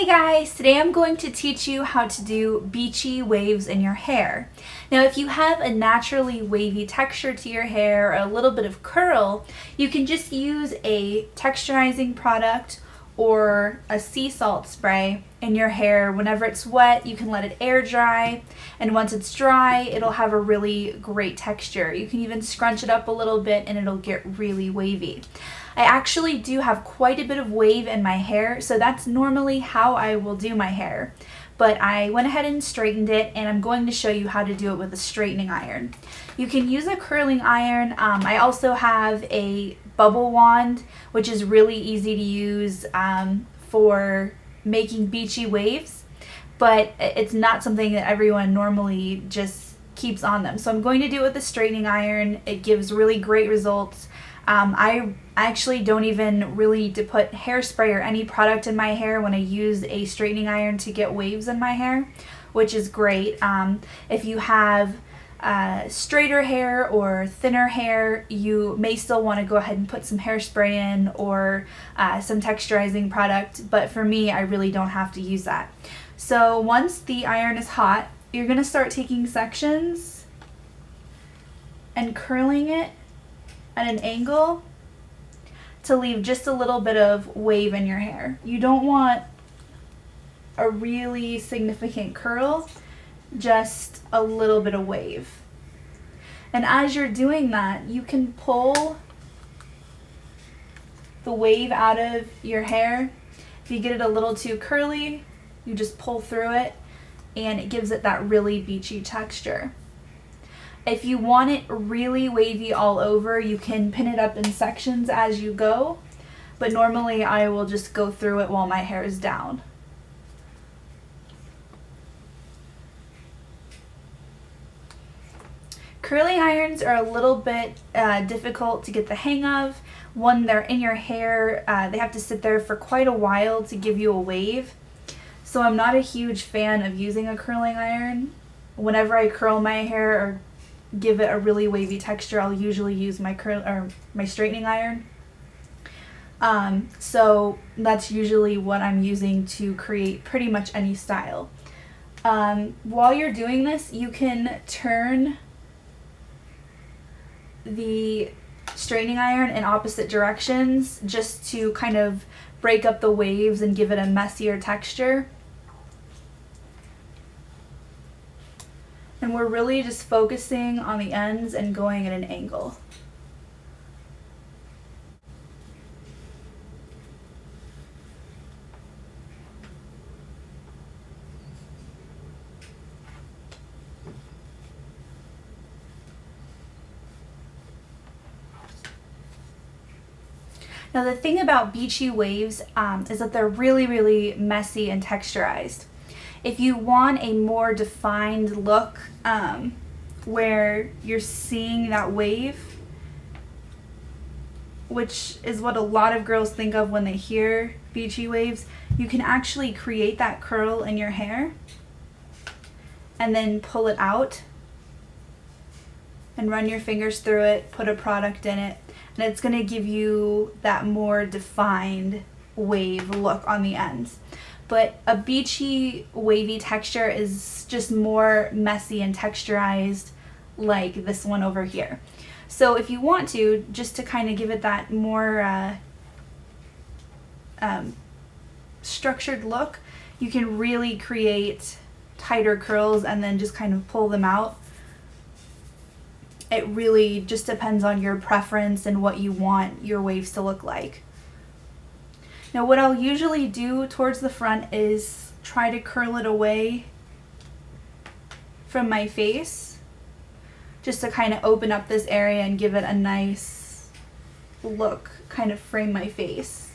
Hey guys, today I'm going to teach you how to do beachy waves in your hair. Now if you have a naturally wavy texture to your hair or a little bit of curl, you can just use a texturizing product or a sea salt spray in your hair. Whenever it's wet, you can let it air dry, and once it's dry, it'll have a really great texture. You can even scrunch it up a little bit and it'll get really wavy. I actually do have quite a bit of wave in my hair, so that's normally how I will do my hair. But I went ahead and straightened it, and I'm going to show you how to do it with a straightening iron. You can use a curling iron. I also have a bubble wand, which is really easy to use for making beachy waves, but it's not something that everyone normally just keeps on them. So I'm going to do it with a straightening iron. It gives really great results. I actually don't even really need to put hairspray or any product in my hair when I use a straightening iron to get waves in my hair, which is great. If you have straighter hair or thinner hair, you may still want to go ahead and put some hairspray in or some texturizing product, but for me, I really don't have to use that. So once the iron is hot, you're going to start taking sections and curling it at an angle to leave just a little bit of wave in your hair. You don't want a really significant curl, just a little bit of wave. And as you're doing that, you can pull the wave out of your hair. If you get it a little too curly, you just pull through it and it gives it that really beachy texture. If you want it really wavy all over, you can pin it up in sections as you go, but normally I will just go through it while my hair is down. Curling irons are a little bit difficult to get the hang of. When they're in your hair, they have to sit there for quite a while to give you a wave. So I'm not a huge fan of using a curling iron. Whenever I curl my hair or give it a really wavy texture, I'll usually use my straightening iron. So that's usually what I'm using to create pretty much any style. While you're doing this, you can turn the straightening iron in opposite directions just to kind of break up the waves and give it a messier texture. And we're really just focusing on the ends and going at an angle. Now the thing about beachy waves is that they're really, really messy and texturized. If you want a more defined look where you're seeing that wave, which is what a lot of girls think of when they hear beachy waves, you can actually create that curl in your hair and then pull it out and run your fingers through it, put a product in it, and it's going to give you that more defined wave look on the ends. But a beachy wavy texture is just more messy and texturized, like this one over here. So if you want to, just to kind of give it that more structured look, you can really create tighter curls and then just kind of pull them out. It really just depends on your preference and what you want your waves to look like. Now what I'll usually do towards the front is try to curl it away from my face, just to kind of open up this area and give it a nice look, kind of frame my face.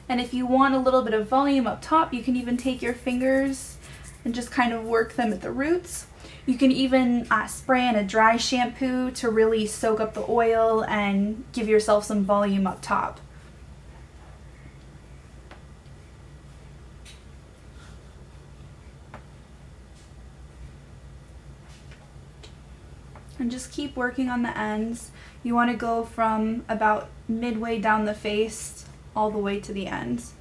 And if you want a little bit of volume up top, you can even take your fingers and just kind of work them at the roots. You can even spray in a dry shampoo to really soak up the oil and give yourself some volume up top. And just keep working on the ends. You want to go from about midway down the face all the way to the ends.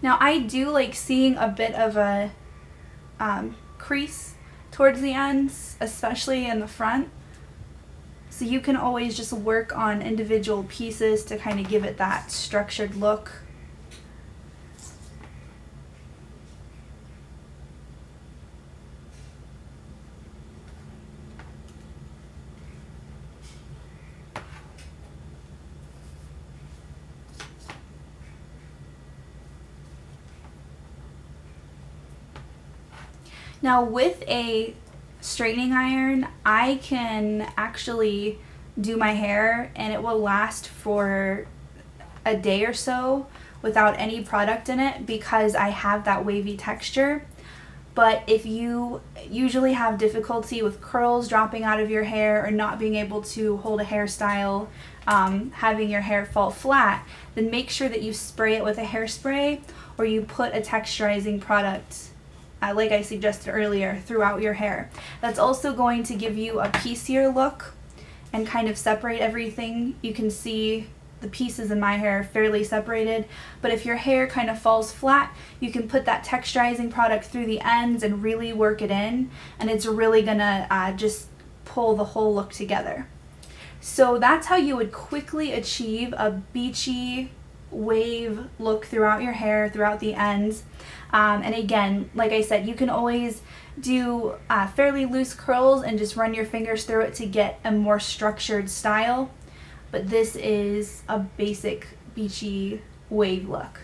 Now I do like seeing a bit of a crease towards the ends, especially in the front. So you can always just work on individual pieces to kind of give it that structured look. Now with a straightening iron, I can actually do my hair and it will last for a day or so without any product in it because I have that wavy texture. But if you usually have difficulty with curls dropping out of your hair or not being able to hold a hairstyle, having your hair fall flat, then make sure that you spray it with a hairspray or you put a texturizing product like I suggested earlier, throughout your hair. That's also going to give you a piecier look and kind of separate everything. You can see the pieces in my hair fairly separated, but if your hair kind of falls flat, you can put that texturizing product through the ends and really work it in, and it's really gonna just pull the whole look together. So that's how you would quickly achieve a beachy wave look throughout your hair, throughout the ends. And again, like I said, you can always do fairly loose curls and just run your fingers through it to get a more structured style. But this is a basic beachy wave look.